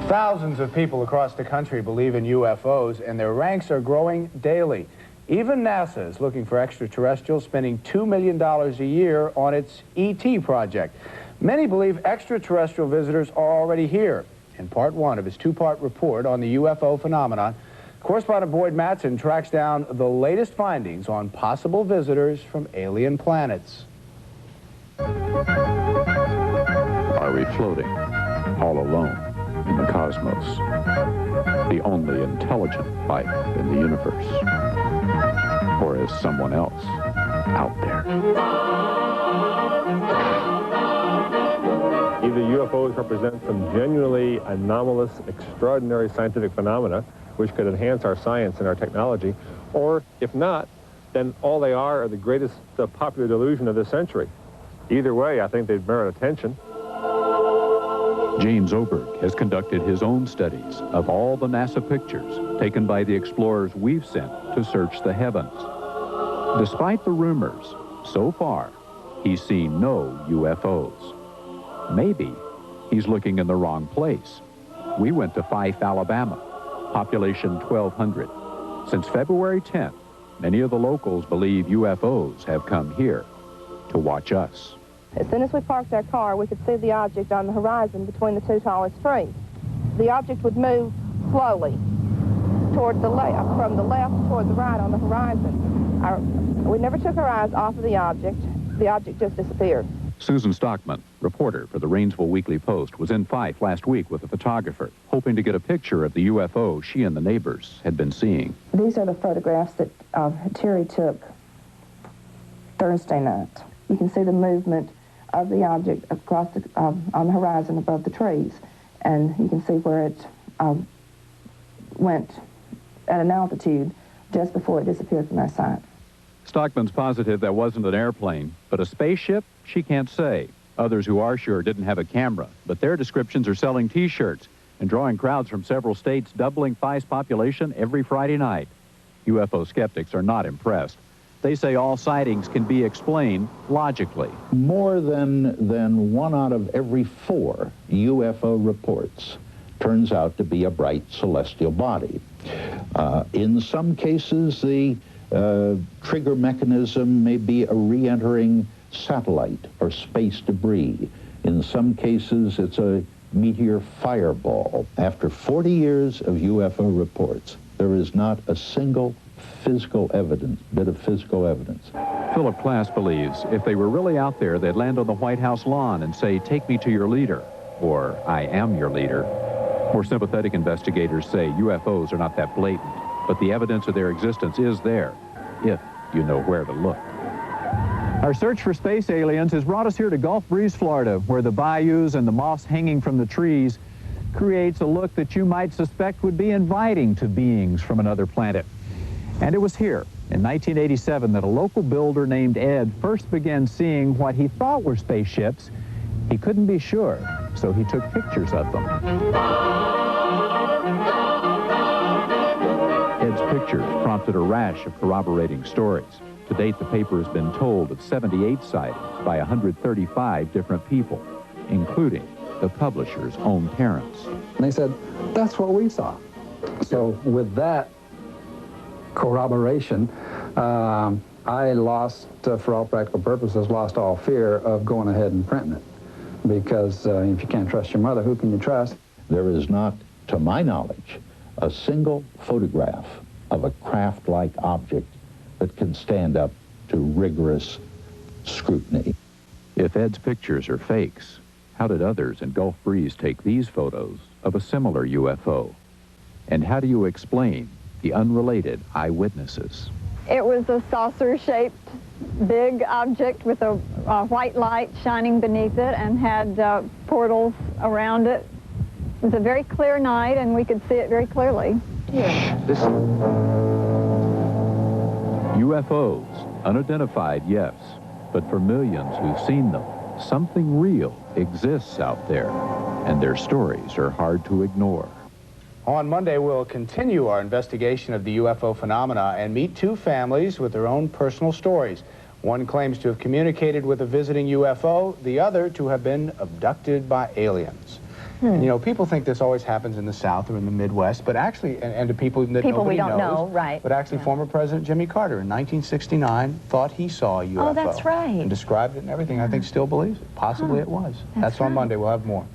Thousands of people across the country believe in UFOs, and their ranks are growing daily. Even NASA is looking for extraterrestrials, spending $2 million a year on its ET project. Many believe extraterrestrial visitors are already here. In part one of his two-part report on the UFO phenomenon, correspondent Boyd Matson tracks down the latest findings on possible visitors from alien planets. Are we floating all alone in the cosmos? The only intelligent life in the universe? Or is someone else out there? Either UFOs represent some genuinely anomalous, extraordinary scientific phenomena which could enhance our science and our technology, or if not, then all they are the greatest popular delusion of this century. Either way, I think they'd merit attention. James Oberg has conducted his own studies of all the NASA pictures taken by the explorers we've sent to search the heavens. Despite the rumors, so far, he's seen no UFOs. Maybe he's looking in the wrong place. We went to Fyffe, Alabama, population 1,200. Since February 10th, many of the locals believe UFOs have come here to watch us. As soon as we parked our car, we could see the object on the horizon between the two tallest trees. The object would move slowly toward the left, from the left toward the right on the horizon. We never took our eyes off of the object. The object just disappeared. Susan Stockman, reporter for the Rainsville Weekly Post, was in Fyffe last week with a photographer, hoping to get a picture of the UFO she and the neighbors had been seeing. These are the photographs that Terry took Thursday night. You can see the movement of the object across the, on the horizon above the trees, and you can see where it went at an altitude just before it disappeared from our sight. Stockman's positive that wasn't an airplane, but a spaceship, she can't say. Others who are sure didn't have a camera, but their descriptions are selling T-shirts and drawing crowds from several states, doubling Fyffe's population every Friday night. UFO skeptics are not impressed. They say all sightings can be explained logically. More than 1 out of every 4 UFO reports turns out to be a bright celestial body. In some cases, the trigger mechanism may be a re-entering satellite or space debris. In some cases, it's a meteor fireball. After 40 years of UFO reports, there is not a single bit of physical evidence. Philip Klass believes if they were really out there, they'd land on the White House lawn and say, "Take me to your leader," or "I am your leader." More sympathetic investigators say UFOs are not that blatant, but the evidence of their existence is there, if you know where to look. Our search for space aliens has brought us here to Gulf Breeze, Florida, where the bayous and the moss hanging from the trees creates a look that you might suspect would be inviting to beings from another planet. And it was here, in 1987, that a local builder named Ed first began seeing what he thought were spaceships. He couldn't be sure, so he took pictures of them. Ed's pictures prompted a rash of corroborating stories. To date, the paper has been told of 78 sightings by 135 different people, including the publisher's own parents. And they said, "That's what we saw." So with that corroboration, I lost, for all practical purposes, lost all fear of going ahead and printing it. Because if you can't trust your mother, who can you trust? There is not, to my knowledge, a single photograph of a craft-like object that can stand up to rigorous scrutiny. If Ed's pictures are fakes, how did others in Gulf Breeze take these photos of a similar UFO? And how do you explain the unrelated eyewitnesses? It was a saucer-shaped big object with a white light shining beneath it and had portals around it. It was a very clear night and we could see it very clearly. Yeah. UFOs, unidentified, yes, but for millions who've seen them, something real exists out there, and their stories are hard to ignore. On Monday, we'll continue our investigation of the UFO phenomena and meet 2 families with their own personal stories. One claims to have communicated with a visiting UFO, the other to have been abducted by aliens. You know, people think this always happens in the South or in the Midwest, but actually, and to people that People we nobody don't knows, know, right. but actually former President Jimmy Carter in 1969 thought he saw a UFO. Oh, that's right. And described it and everything. I think still believes it. Possibly it was. That's on right. Monday. We'll have more.